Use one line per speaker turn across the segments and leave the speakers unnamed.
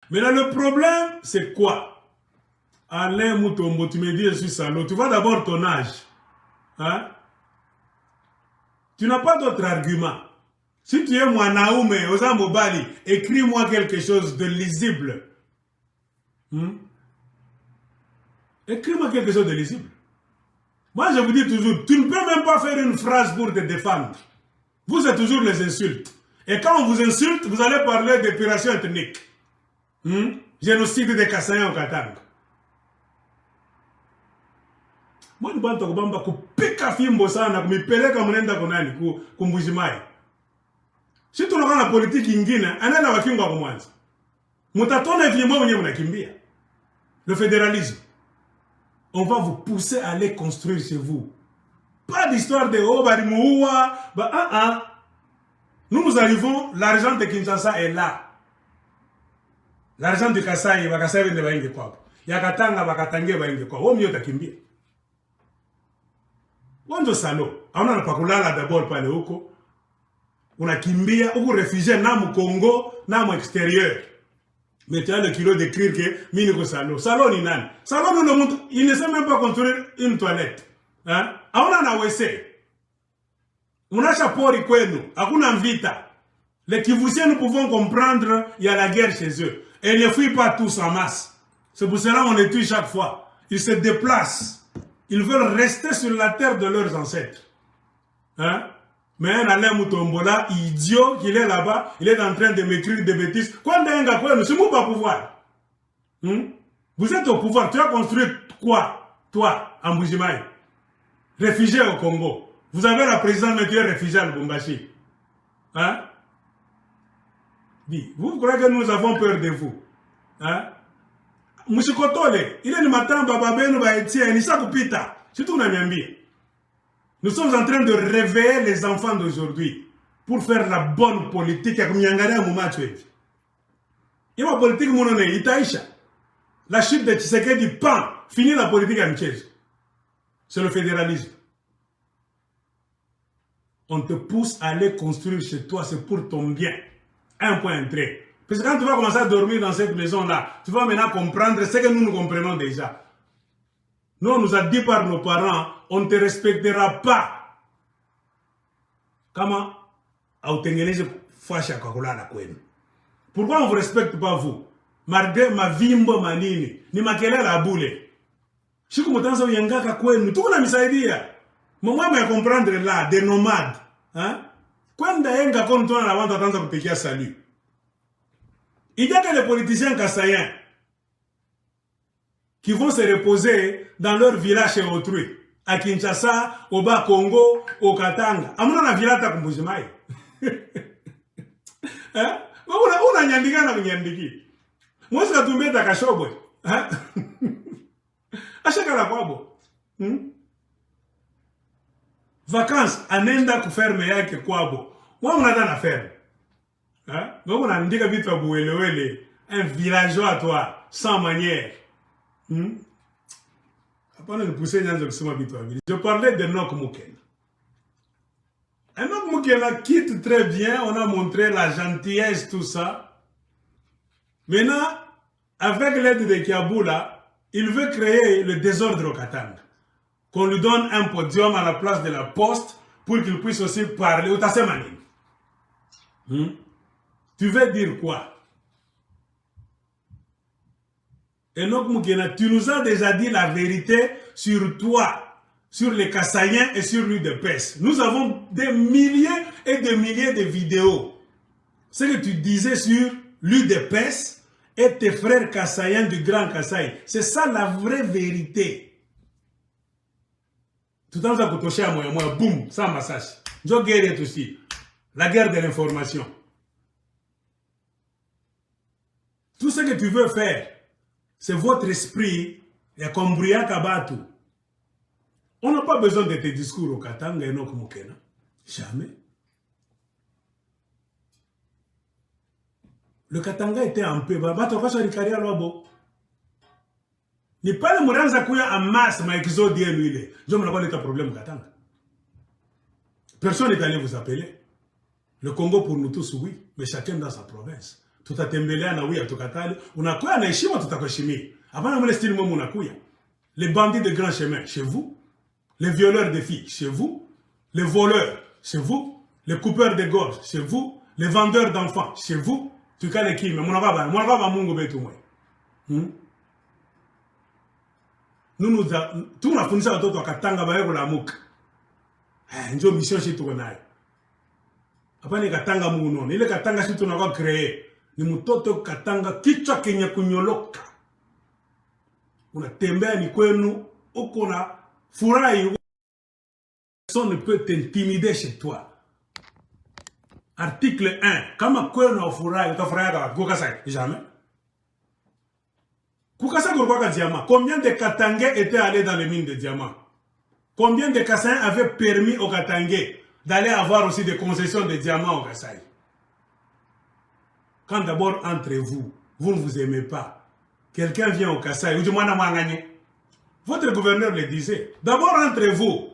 Mais là, le problème, c'est quoi? Alain Moutombo, tu me dis, je suis salaud. Tu vois d'abord ton âge. Hein? Tu n'as pas d'autre argument. Si tu es moi, Naoumé, Ozambobali, écris-moi quelque chose de lisible. Écris-moi quelque chose de lisible. Moi, je vous dis toujours, tu ne peux même pas faire une phrase pour te défendre. Vous êtes toujours les insultes. Et quand on vous insulte, vous allez parler d'épuration ethnique. Génocide des Kassayens au Katanga. Moi, je ne sais pas kupika fimbo sana, kumipeleka mnenda konani, kumbujimai. Si tu n'as la politique ingine, anala wakinga kwa mwanza. Mutatona vimo mwenye mnakimbia. Le fédéralisme. On va vous pousser à aller construire chez vous. Pas d'histoire de oh, barimouwa, Nous arrivons, l'argent de Kinshasa est là. L'argent de Kasai, Bakasai vende bainge kwa. Yakatanga bakatange bainge kwa. Wo mio takimbia. Wando salo. Hauna na pakulala d'abord pale huko. Unakimbia, uko réfugié na mu Congo, na mu extérieur. Mais tu as le kilo d'écrire que Miniko Salo. Salo ni nani? Salo le monde, il ne sait même pas construire une toilette. Hein? Hauna na WC. Unasha pori kwenu, hakuna vita. Les Kivusiens, nous pouvons comprendre, il y a la guerre chez eux. Et ils ne fuient pas tous en masse. C'est pour cela qu'on les tue chaque fois. Ils se déplacent. Ils veulent rester sur la terre de leurs ancêtres. Hein? Mais un Alain Moutombola, idiot, qu'il est là-bas, il est en train de m'écrire des bêtises. Quand un gars, nous sommes pas au pouvoir. Vous êtes au pouvoir. Tu as construit quoi, toi, en Bujimaï? Réfugié au Congo. Vous avez la présidente, mais tu es réfugié à Lubumbashi. Hein? Vous croyez que nous avons peur de vous? Hein? Mouchikotole, il est le matin, Bababeno, Baetia, Nisa Kupita. Surtout, nous sommes en train de réveiller les enfants d'aujourd'hui pour faire la bonne politique. Il y a une politique, Itaïcha. La chute de Tshisekedi, pan, finit la politique en Tchèque. C'est le fédéralisme. On te pousse à aller construire chez toi, c'est pour ton bien. Un point entrée. Parce que quand tu vas commencer à dormir dans cette maison-là, tu vas maintenant comprendre ce que nous comprenons déjà. Nous, on nous a dit par nos parents, on ne te respectera pas. Comment? Pourquoi on ne vous respecte pas vous? Malgré ma vimbo manini, ni makele la boule. Shiku mutanza uyangaka kwenu, tuko na misaidia. Mwa me comprendre là, des nomades. Hein? Kwenda yenga kontona na watu watanza kupikia salut. Il y a que les politiciens kassaïens qui vont se reposer dans leur village chez autrui. À Kinshasa, au Bas-Congo, au Katanga. Amuna na vilata kumbujimaï. Hein? On a nyandika na nyandiki. Moi, je vais tomber dans Kachobwe. Hein? Achaka la kwabo. Vacances, anenda kuferme yake kwabo. Wa unada na ferme. Hein? Donc on a dit que vite un villageois toi, sans manière. Je parlais de Nok Mukena. Un Nok Mukena quitte très bien, on a montré la gentillesse, tout ça. Maintenant, avec l'aide de Kiaboula, il veut créer le désordre au Katanga. Qu'on lui donne un podium à la place de la poste pour qu'il puisse aussi parler au Tassemani. Tu veux dire quoi? Enoch Mukena, tu nous as déjà dit la vérité sur toi, sur les Kassaïens et sur l'UDPS. Nous avons des milliers et des milliers de vidéos. Ce que tu disais sur l'UDPS et tes frères Kassaïens du Grand Kasaï, c'est ça la vraie vérité. Tout le temps, ça coûte cher, moi, boum, sans massage. Je guerre aussi. La guerre de l'information. Tout ce que tu veux faire, c'est votre esprit, et comme Bria Kabatu. On n'a pas besoin de tes discours au Katanga et Enoch Mukena. Jamais. Le Katanga était en paix. Ni pale muranza kuya en masse ma exode lui. Je me rappelle pas de problème au Katanga. Personne n'est allé vous appeler. Le Congo pour nous tous, oui, mais chacun dans sa province. tutatembelea na wewe tukatali, unakuya na heshima tutakuheshimia. Hapana mle style mwe unakuya. Les bandits de grand chemin chez vous, les violeurs de filles chez vous, les voleurs chez vous, les coupeurs de gorge chez vous, les vendeurs d'enfants chez vous, tukale kimya, mwanababa Mungu betu mwe. Tunafundisha watoto wakatanga bae kulamuka. Ndio mission yetu tuko nayo. Hapa ni katanga Mungu nono. Ile katanga sisi tunakuwa créer. Ni mtoto katanga kichwa kenye kunyoloka. Unatembea ni kwenu uko na furahi. Personne ne peut t'intimider chez toi. Article 1. Kama kwenu ufurahi, utafurahi kwa kukasa jamais. Kukasa kwa diamant. Combien de Katangais étaient allés dans les mines de diamants? Combien de Kassaïens avaient permis aux Katangais d'aller avoir aussi des concessions de diamants au Kasaï? Quand d'abord entre vous, vous ne vous aimez pas, quelqu'un vient au Kasaï, votre gouverneur le disait, d'abord entre vous,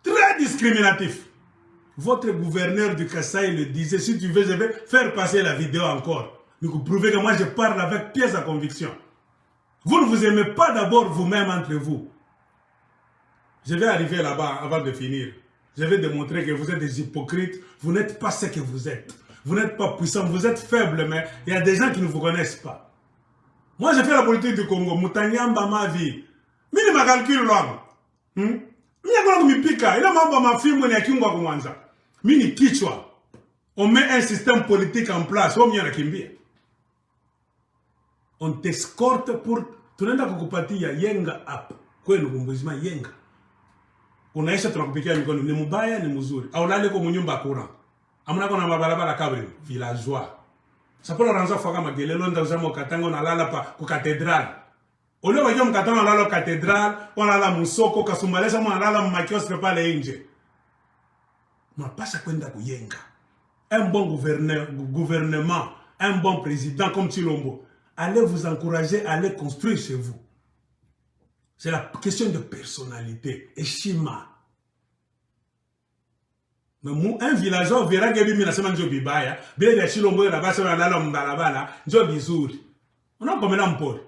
très discriminatif. Votre gouverneur du Kasaï le disait, si tu veux, je vais faire passer la vidéo encore. Donc vous prouvez que moi je parle avec pièce à conviction. Vous ne vous aimez pas d'abord vous-même entre vous. Je vais arriver là-bas avant de finir. Je vais démontrer que vous êtes des hypocrites. Vous n'êtes pas ce que vous êtes. Vous n'êtes pas puissant. Vous êtes faible, mais il y a des gens qui ne vous connaissent pas. Moi, j'ai fait la politique du Congo. Moutanyamba ma vie. Mini ma calcul là. Mini akona kumipika. Ila mambo mafimu ni akingwa kumwanza. Mini kichwa. On met un système politique en place. On t'escorte pour... Tunaenda kukupatia yenga up. Kwenu kumbuzima yenga. Unaisha tunakupikia mikono ni mbaya ni mzuri. Au lale kwa mnyumba kura. Amuna kona mabalabala kabri villageois. Sapola ranza faka magelelo nda uzama Katanga na lala pa ku cathédrale. Ole wajo mkatanga lala cathédrale, ona lala musoko kasumbalesa mwana lala mmakiostre pale nje. Mnapasha kwenda kuyenga. Un bon gouvernement, un bon président comme Chilombo, allez vous encourager à aller construire chez vous. C'est la question de personnalité. Et Shima. Mais un villageois verra que lui, il a seulement un bibaya. Bien, il y a Chilombo, il a pas seulement un homme balabala. Job bisouri. On a comme un Paul.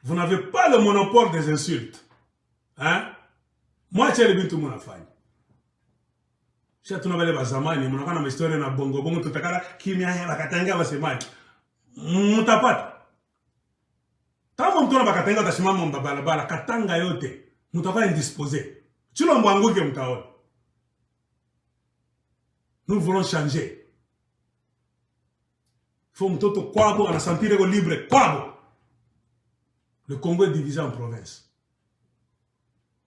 Vous n'avez pas le monopole des insultes. Hein? Moi, j'ai le but tout le monde a fait. Si tu n'avais pas zamani, mon enfant a une histoire na bongo bongo tout takala qui m'a ya bakatanga basemaki. Mutapata. Kama mtu anabakatanga atasimama mbabalabala katanga yote mutakuwa indisposé. Chilombo anguke mtaona. Nous voulons changer. Faut mtoto kwabo anasentir ego libre kwabo. Le Congo est divisé en provinces.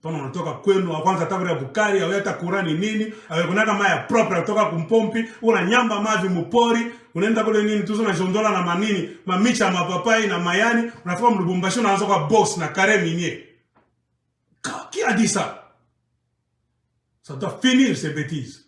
Tono unatoka kwenu kwanza tabira bukari aweta kurani nini awekunaka maya propre kutoka kumpompi unanyamba mavi mupori unaenda kule nini tuzo na jondola na manini mamicha mapapai na mayani unafika mlubumbashi unaanza kwa boss na kare minier. Qui a dit ça? Ça doit finir ces bêtises.